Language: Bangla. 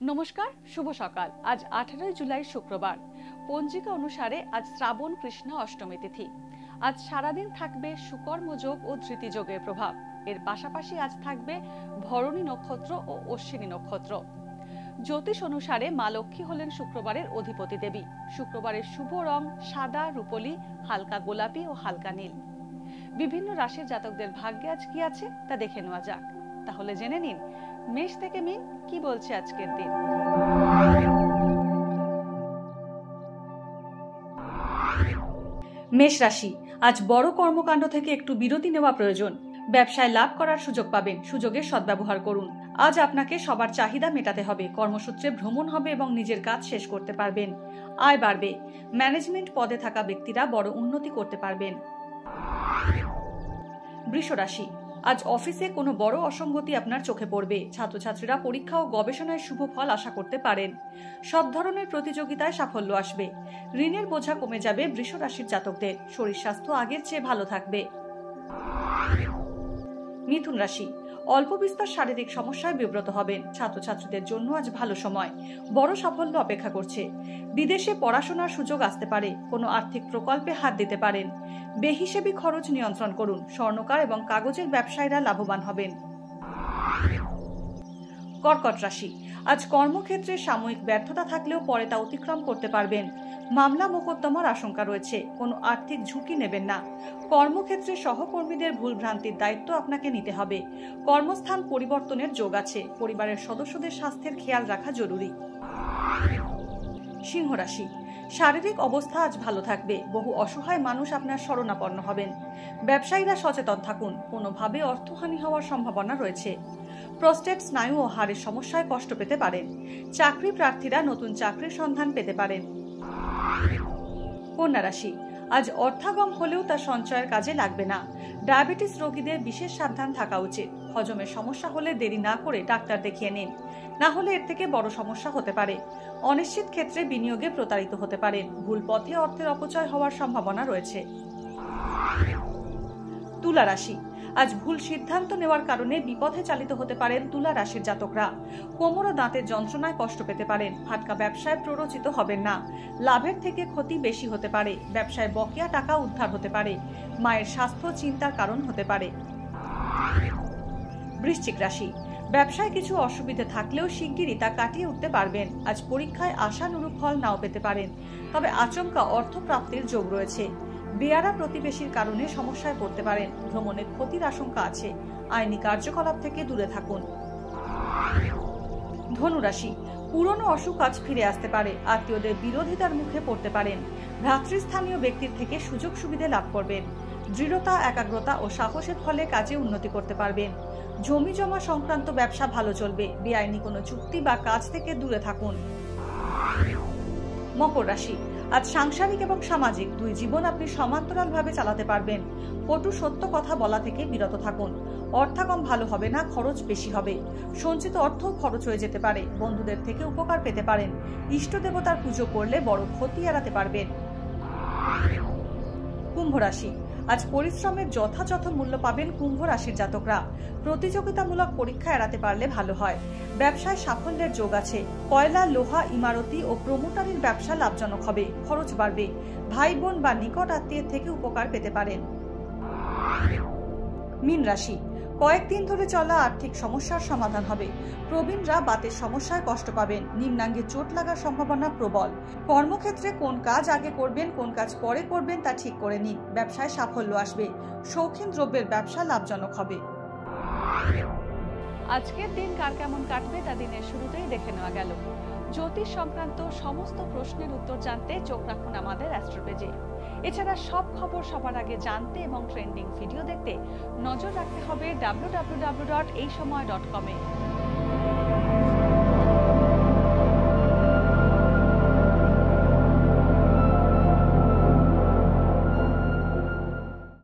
নমস্কার, শুভ সকাল। আজ 18 জুলাই শুক্রবার। পঞ্জিকা অনুসারে আজ শ্রাবণ কৃষ্ণ অষ্টমী তিথি। আজ সারাদিন থাকবে সুকর্মযোগ ও ধৃতিযোগের প্রভাব। এর পাশাপাশি আজ থাকবে ভরণী নক্ষত্র ও অশ্বিনী নক্ষত্র। জ্যোতিষ অনুসারে মা লক্ষ্মী হলেন শুক্রবারের অধিপতি দেবী। শুক্রবারের শুভ রং সাদা, রূপলি, হালকা গোলাপি ও হালকা নীল। বিভিন্ন রাশির জাতকদের ভাগ্যে আজ কি আছে তা দেখে নেওয়া যাক। তাহলে জেনে নিন মেষ থেকে মিন কি বলছে আজকের দিন। মেষ রাশি, আজ বড় কর্মকাণ্ড থেকে একটু বিরতি নেওয়া প্রয়োজন। ব্যবসায় লাভ করার সুযোগ পাবেন, সুযোগের সদ্ব্যবহার করুন। আজ আপনাকে সবার চাহিদা মেটাতে হবে, কর্মসূত্রে ভ্রমণ হবে এবং নিজের কাজ শেষ করতে পারবেন। আয় বাড়বে, ম্যানেজমেন্ট পদে থাকা ব্যক্তিরা বড় উন্নতি করতে পারবেন। বৃষ রাশি, আজ অফিসে কোনো বড় অসঙ্গতি আপনার চোখে পড়বে। ছাত্রছাত্রীরা পরীক্ষা ও গবেষণায় শুভ ফল আশা করতে পারেন। সব ধরনের প্রতিযোগিতায় সাফল্য আসবে। ঋণের বোঝা কমে যাবে বৃষ রাশির জাতকদের। শরীর স্বাস্থ্য আগের চেয়ে ভালো থাকবে। মিথুন রাশি, অল্প বিস্তর শারীরিক সমস্যায় বিব্রত হবেন। ছাত্রছাত্রীদের জন্য আজ ভালো সময়, বড় সাফল্য অপেক্ষা করছে। বিদেশে পড়াশোনার সুযোগ আসতে পারে, কোনো আর্থিক প্রকল্পে হাত দিতে পারেন। বেহিসেবি খরচ নিয়ন্ত্রণ করুন। স্বর্ণকার এবং কাগজের ব্যবসায়ীরা লাভবান হবেন। কর্কট রাশি, আজ কর্মক্ষেত্রে সাময়িক ব্যর্থতা থাকলেও পরে তা অতিক্রম করতে পারবেন। মামলা মোকদ্দমার আশঙ্কা রয়েছে, কোনো আর্থিক ঝুঁকি নেবেন না। কর্মক্ষেত্রে সহকর্মীদের ভুলভ্রান্তির দায়িত্ব আপনাকে নিতে হবে। কর্মস্থান পরিবর্তনের যোগ আছে। পরিবারের সদস্যদের স্বাস্থ্যের খেয়াল রাখা জরুরি। সিংহ রাশি, শারীরিক অবস্থা আজ ভালো থাকবে। বহু অসহায় মানুষ আপনার শরণাপন্ন হবেন। ব্যবসায়ীরা সচেতন থাকুন, কোনোভাবে অর্থহানি হওয়ার সম্ভাবনা রয়েছে। প্রস্টেট স্নায়ু ও হাড়ের সমস্যায় কষ্ট পেতে পারেন। চাকরি প্রার্থীরা নতুন চাকরির সন্ধান পেতে পারেন। কন্যা রাশি, আজ অর্থাগম হলেও তা সঞ্চয়ের কাজে লাগবে না। ডায়াবেটিস রোগীদের বিশেষ সাবধান থাকা উচিত। হজমের সমস্যা হলে দেরি না করে ডাক্তার দেখিয়ে নিন, না হলে এর থেকে বড় সমস্যা হতে পারে। অনিশ্চিত ক্ষেত্রে বিনিয়োগে প্রতারিত হতে পারেন। ভুল পথে অর্থের অপচয় হওয়ার সম্ভাবনা রয়েছে। তুলা রাশি, আজ ভুল সিদ্ধান্ত নেওয়ার কারণে বিপথে চালিত হতে পারেন তুলা রাশির জাতকরা। কোমর ও দাঁতের যন্ত্রণায় কষ্ট পেতে পারেন। ফাটকা ব্যবসায় প্ররোচিত হবেন না। লাভের থেকে ক্ষতি বেশি হতে পারে। ব্যবসায় বকেয়া টাকা উদ্ধার হতে পারে। মায়ের স্বাস্থ্য চিন্তার কারণ হতে পারে। বৃশ্চিক রাশি, ব্যবসায় কিছু অসুবিধা থাকলেও শিগগিরই তা কাটিয়ে উঠতে পারবেন। আজ পরীক্ষায় আশানুরূপ ফল নাও পেতে পারেন, তবে আচমকা অর্থ প্রাপ্তির যোগ রয়েছে। বেয়ারা প্রতিবেশীর কারণে সমস্যায় পড়তে পারেন। ভ্রমণের ক্ষতির আশঙ্কা আছে। আইনি কার্যকলাপ থেকে দূরে থাকুন। ধনু রাশি, পুরনো অসুখ আজ ফিরে আসতে পারে। আত্মীয়দের বিরোধিতার মুখে পড়তে পারেন। ভ্রাতৃস্থানীয় ব্যক্তির থেকে সুযোগ সুবিধা লাভ করবেন। দৃঢ়তা, একাগ্রতা ও সাহসের ফলে কাজে উন্নতি করতে পারবেন। জমি জমা সংক্রান্ত ব্যবসা ভালো চলবে। বেআইনি কোনো চুক্তি বা কাজ থেকে দূরে থাকুন। মকর রাশি, আজ সাংসারিক এবং সামাজিক দুই জীবন আপনি সমান্তরালভাবে চালাতে পারবেন। কটু সত্য কথা বলা থেকে বিরত থাকুন। অর্থাগম ভালো হবে না, খরচ বেশি হবে। সঞ্চিত অর্থ খরচ হয়ে যেতে পারে। বন্ধুদের থেকে উপকার পেতে পারেন। ইষ্ট দেবতার পুজো করলে বড় ক্ষতি এড়াতে পারবেন। কুম্ভ রাশি, আজ পরিশ্রমের যথাযথ মূল্য পাবেন কুম্ভ রাশির জাতকরা। প্রতিযোগিতামূলক পরীক্ষা এড়াতে পারলে ভালো হয়। ব্যবসায় সাফল্যের যোগ আছে। কয়লা, লোহা, ইমারতি ও প্রমোটারির ব্যবসা লাভজনক হবে। খরচ বাড়বে। ভাই বোন বা নিকট আত্মীয়ের থেকে উপকার পেতে পারেন। মীন রাশি, কয়েকদিন ধরে চলা আর্থিক সমস্যার সমাধান হবে। প্রবীণরা বাতের সমস্যায় কষ্ট পাবেন। নিম্নাঙ্গে চোট লাগার সম্ভাবনা প্রবল। কর্মক্ষেত্রে কোন কাজ আগে করবেন, কোন কাজ পরে করবেন তা ঠিক করে নিন। ব্যবসায় সাফল্য আসবে। শৌখিন দ্রব্যের ব্যবসা লাভজনক হবে। আজকের দিন কার কেমন কাটবে তা দিনের শুরুতেই দেখে নেওয়া গেল। জ্যোতিষ সংক্রান্ত সমস্ত প্রশ্নের উত্তর জানতে চোখ রাখুন আমাদের অ্যাস্ট্রোপেজে। এছাড়া সব খবর সবার আগে জানতে এবং ট্রেন্ডিং ভিডিও দেখতে নজর রাখতে হবে www.এইসময়.com-এ।